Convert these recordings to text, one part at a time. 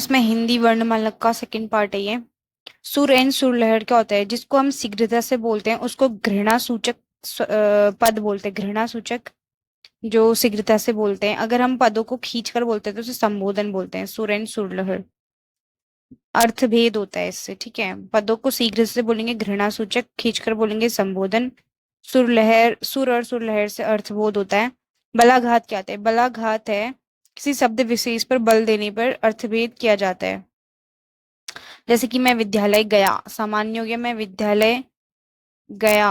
इसमें हिंदी वर्णमाला का सेकंड पार्ट है ये। सुर एंड सुरलहर क्या होता है? जिसको हम शीघ्रता से बोलते हैं उसको घृणा सूचक पद बोलते हैं। घृणा सूचक जो शीघ्रता से बोलते हैं, अगर हम पदों को खींच कर बोलते हैं तो उसे संबोधन बोलते हैं। सुर एंड सुरलहर अर्थ भेद होता है इससे, ठीक है। पदों को शीघ्र से बोलेंगे घृणा सूचक, खींचकर बोलेंगे संबोधन। सुरलहर, सुर और सुरलहर से अर्थबोध होता है। बलाघात क्या होता है? बलाघात है किसी शब्द विशेष पर बल देने पर अर्थभेद किया जाता है। जैसे कि मैं विद्यालय गया, सामान्य हो गया मैं विद्यालय गया।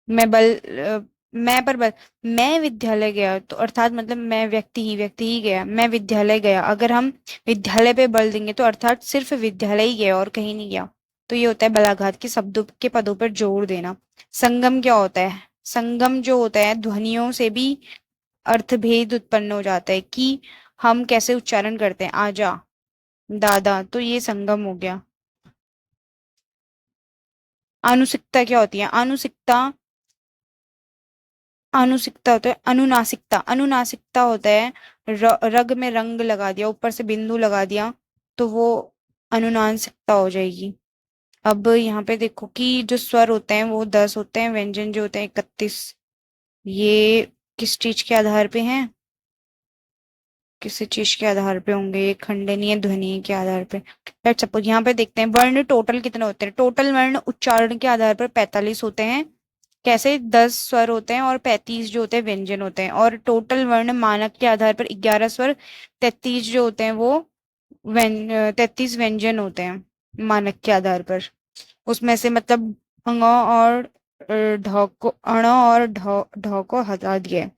मैं बल मैं पर बल, मैं विद्यालय गया तो अर्थात मतलब मैं व्यक्ति ही गया। मैं विद्यालय गया, अगर हम विद्यालय पे बल देंगे तो अर्थात सिर्फ विद्यालय ही गया और कहीं नहीं गया। तो ये होता है बलाघात के शब्दों के पदों पर जोर देना। संगम क्या होता है? संगम जो होता है ध्वनियों से भी अर्थभेद उत्पन्न हो जाता है कि हम कैसे उच्चारण करते हैं। आजा, दादा, तो ये संगम हो गया। आनुसिकता क्या होती है? आनुसिकता, आनुसिकता होता है अनुनासिकता। अनुनासिकता होता है रग में रंग लगा दिया, ऊपर से बिंदु लगा दिया तो वो अनुनासिकता हो जाएगी। अब यहाँ पे देखो कि जो स्वर होते हैं वो 10 होते हैं, व्यंजन जो होते हैं 31। ये किस चीज के आधार पे हैं? किसी चीज के आधार पे होंगे, ये खंडनीय ध्वनि के आधार पे। लेट्स सपोज यहाँ पे देखते हैं वर्ण टोटल कितने होते हैं। टोटल वर्ण उच्चारण के आधार पर 45 होते हैं। कैसे? 10 स्वर होते हैं और 35 जो होते हैं व्यंजन होते हैं। और टोटल वर्ण मानक के आधार पर 11 स्वर, 33 जो होते हैं वो 33 व्यंजन होते हैं मानक के आधार पर। उसमें से मतलब अ और ढ को, अण और ढ को हटा दिया है।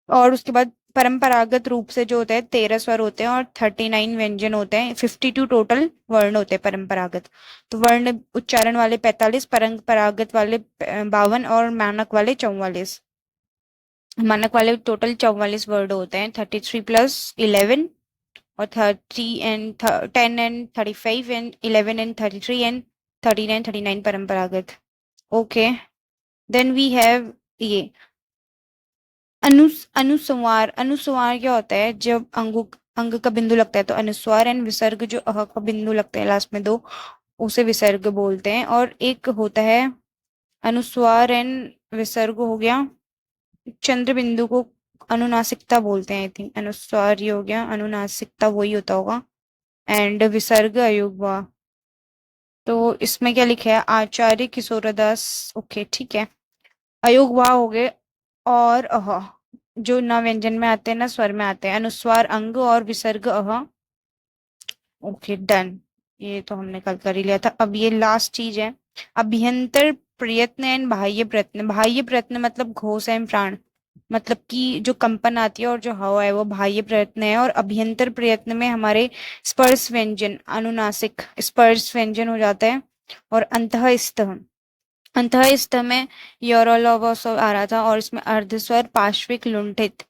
और उसके बाद परंपरागत रूप से जो होता है 13 स्वर होते हैं और 39 व्यंजन होते हैं। 52 टोटल वर्ण होते हैं परंपरागत। तो वर्ण उच्चारण वाले 45, परंपरागत वाले 52 और मानक वाले 44। मानक वाले टोटल 44 वर्ड होते हैं। 33 प्लस 11 और 30 and 10 and 35 and 11 and 33 and 39, 39 परंपरागत। ओके, देन वी हैव ये अनुस्वार। अनुस्वार क्या होता है? जब अंग का बिंदु लगता है तो अनुस्वार। एंड विसर्ग जो अह का बिंदु लगता है लास्ट में दो, उसे विसर्ग बोलते हैं। और एक होता है अनुस्वार एंड विसर्ग हो गया चंद्र बिंदु को अनुनासिकता बोलते हैं। आई थिंक अनुस्वार ये हो गया, अनुनासिकता वही होता होगा। एंड विसर्ग अयुग्मा। तो इसमें क्या लिखा है? आचार्य किशोरदास। ओके, ठीक है। अयुग्मा हो गए और अह जो न व्यंजन में आते हैं ना स्वर में आते हैं। अनुस्वार अंग और विसर्ग अह। Okay, done. ये तो हमने कल कर ही लिया था। अब ये लास्ट चीज है, अभ्यंतर प्रयत्न एंड बाह्य प्रयत्न। बाह्य प्रयत्न मतलब घोष एवं प्राण, मतलब कि जो कंपन आती है और जो हवा है वो बाह्य प्रयत्न है। और अभ्यंतर प्रयत्न में हमारे स्पर्श व्यंजन, अनुनासिक स्पर्श व्यंजन हो जाता है। और अंतःस्थ, अंतःस्थ में योरोलोगोस आ रहा था और इसमें अर्धस्वर पार्श्विक लुंठित,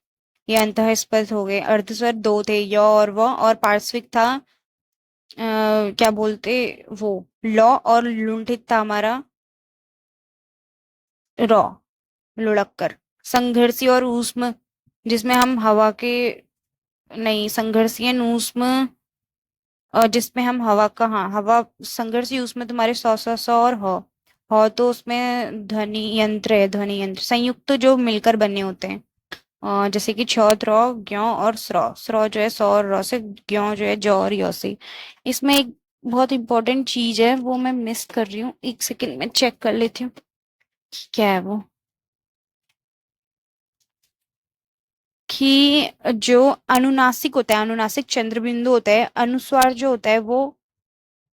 ये अंतःस्थ हो गए। अर्धस्वर दो थे, य और व, और पार्श्विक था क्या बोलते वो, लौ। और लुंठित था हमारा रॉ, लुढ़क। संघर्षी और ऊष्म, जिसमें हम हवा के, नहीं, संघर्षीय ऊष्म जिसमें हम हवा का, हाँ हवा। संघर्षी ऊष्म तुम्हारे सौ सौ सौ और हो तो उसमें ध्वनि यंत्र है। ध्वनि यंत्र संयुक्त जो मिलकर बने होते हैं। जैसे कि छ, त्र, ज्ञ और स्र। स्र जो है सौ और र से, ज्ञ जो है जौ और य से। इसमें एक बहुत इंपॉर्टेंट चीज है वो मैं मिस कर रही हूँ, एक सेकंड में चेक कर लेती हूँ क्या है वो। कि जो अनुनासिक होता है, अनुनासिक चंद्र बिंदु होता है। अनुस्वार जो होता है वो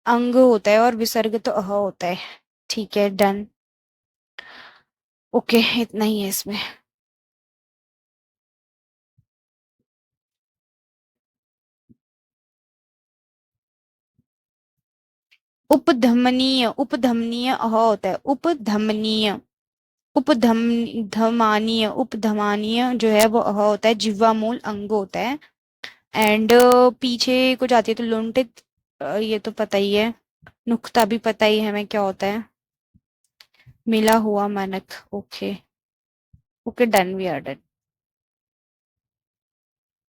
अंग होता है और विसर्ग तो अह होता है। ठीक है, डन। ओके, इतना ही है इसमें। उपधमनीय, उपधमनीय अह होता है। उपधमनीय, उपधम धमानीय, उपधमानीय जो है वो अह होता है। जिह्वा मूल अंग होता है। एंड पीछे को जाती है तो लुंठित, ये तो पता ही है। नुक्ता भी पता ही है हमें क्या होता है। मिला हुआ मानक। Okay, okay, done, we are done.